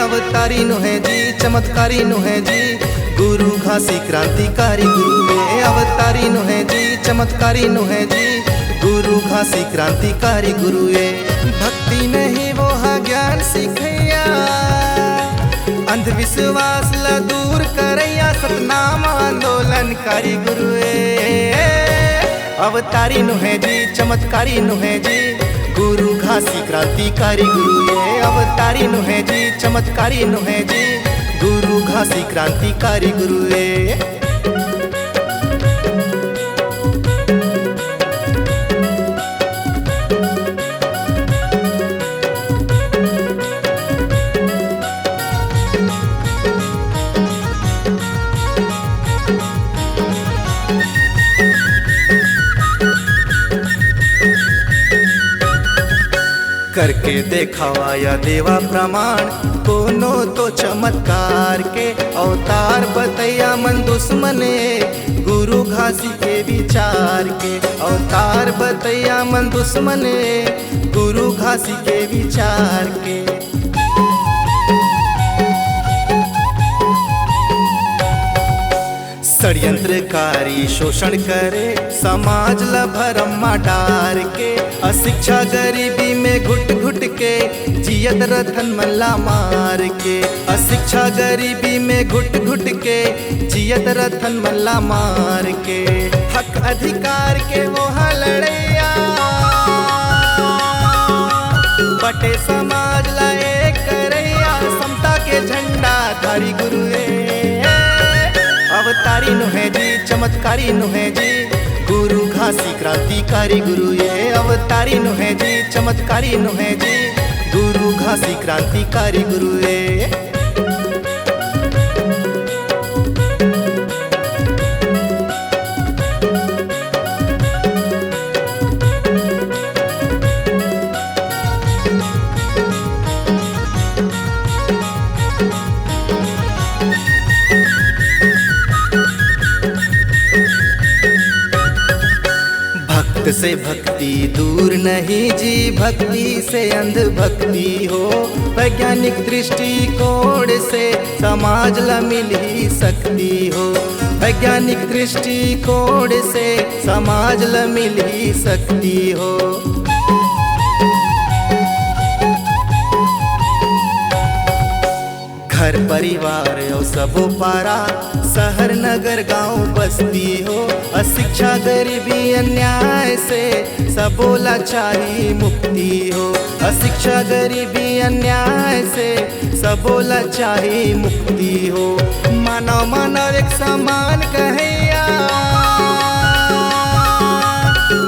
अवतारी नु है जी, चमत्कारी नु है जी, गुरु घासी क्रांतिकारी गुरु है। अवतारी नु है जी, चमत्कारी नु है जी, गुरु घासी क्रांतिकारी गुरु है। भक्ति नहीं वो है ज्ञान सिखैया, अंधविश्वास ला दूर करैया, सतनाम आंदोलनकारी गुरु है। अवतारी नु है जी, चमत्कारी नु है जी, गुरु घासी क्रांतिकारी गुरु ये। अवतारी नु है जी, चमत्कारी नु है जी, गुरु घासी क्रांतिकारी गुरु ये। करके देखावा या देवा प्रमाण, कोनो तो चमत्कार के अवतार बतैया मन दुश्मने, गुरु घासी के विचार के अवतार बतैया मन दुश्मने, गुरु घासी के विचार के। षड्यंत्रकारी शोषण करे, समाज ला भरमा डार के, अशिक्षा गरीबी में घुट घुट के, जियत रतन मल्ला मार के। अशिक्षा गरीबी में घुट घुट के, जियत रतन मल्ला मार के। हक अधिकार के वो लड़ैया, बटे समाज ला एक करैया, समता के झंडा धारी गुरु है। अवतारी नु है जी, चमत्कारी नु है जी, गुरु घासी क्रांतिकारी गुरु ये। अवतारी नु है जी, चमत्कारी नु है जी, गुरु घासी क्रांतिकारी गुरु ये। भक्त से भक्ति दूर नहीं जी, भक्ति से अंधभक्ति हो। वैज्ञानिक दृष्टिकोण से समाज ला मिल ही सकती हो। वैज्ञानिक दृष्टिकोण से समाज ला मिल ही सकती हो। घर परिवार और सबो पारा, शहर नगर गांव बस्ती हो। अशिक्षा गरीबी अन्याय से सबोला चाहिए मुक्ति हो। अशिक्षा गरीबी अन्याय से सबोला चाहिए मुक्ति हो। मानव मानव एक समान कहैया,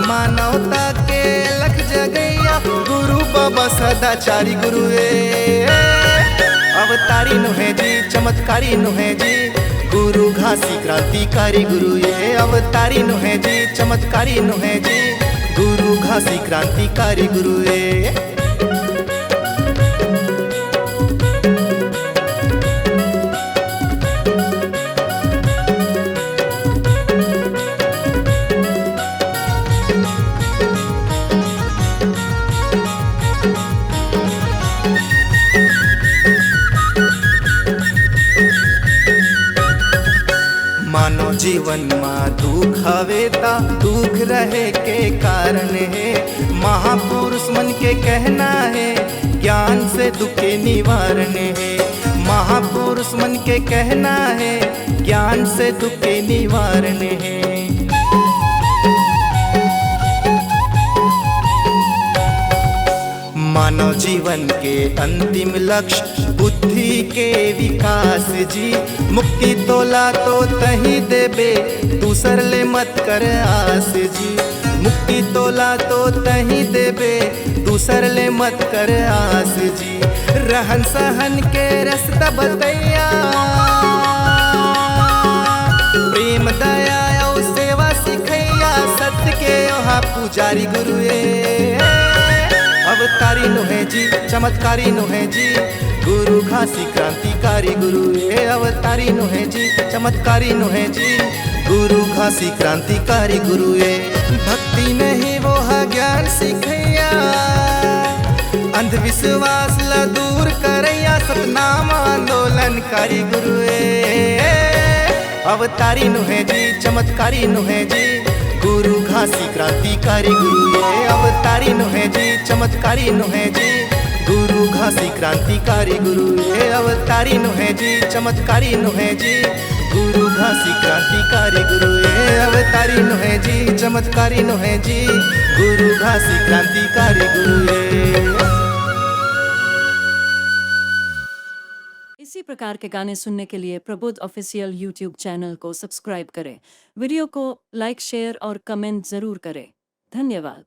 मानवता के लख जगैया, गुरु बाबा सदाचारी गुरु है। अवतारी नु है जी, चमत्कारी नु है जी, गुरु घासी क्रांतिकारी गुरु ये। अवतारी नु है जी, चमत्कारी नु है जी, गुरु घासी क्रांतिकारी गुरु ये। मानव जीवन में दुख हवेता, दुख रहे के कारण है। महापुरुष मन के कहना है, ज्ञान से दुख के निवारण है। महापुरुष मन के कहना है, ज्ञान से दुख के निवारण है। मानव जीवन के अंतिम लक्ष्य बुद्धि के विकास जी। मुक्ति तोला तो तही देबे, दूसर ले मत कर आस जी। मुक्ति तोला तो तही देबे, दूसर ले मत कर आस जी। रहन सहन के रास्ता बतैया, प्रेम दया और सेवा सिखैया सत्य के यहाँ पुजारी गुरु अवतारी नुहे जी चमत्कारी नुहे जी गुरु घासी क्रांतिकारी गुरु अवतारी नुहे जी चमत्कारी नुहे जी गुरु घासी क्रांतिकारी गुरु भक्ति में ही वो है ज्ञान सिखैया अंधविश्वास ला दूर करैया सतनाम आंदोलनकारी गुरु अवतारी नुहे जी चमत्कारी नुहे जी गुरु घासी क्रांतिकारी गुरु अवतारी नुहे जी चमत्कारी नुहे जी गुरु घासी क्रांतिकारी गुरु अवतारी नुहे जी चमत्कारी नुहे जी गुरु घासी क्रांतिकारी गुरु अवतारी नुहे जी चमत्कारी नुहे जी गुरु घासी क्रांतिकारी गुरु इसी प्रकार के गाने सुनने के लिए प्रबुद्ध ऑफिशियल यूट्यूब चैनल को सब्सक्राइब करें। वीडियो को लाइक शेयर और कमेंट जरूर करें। धन्यवाद।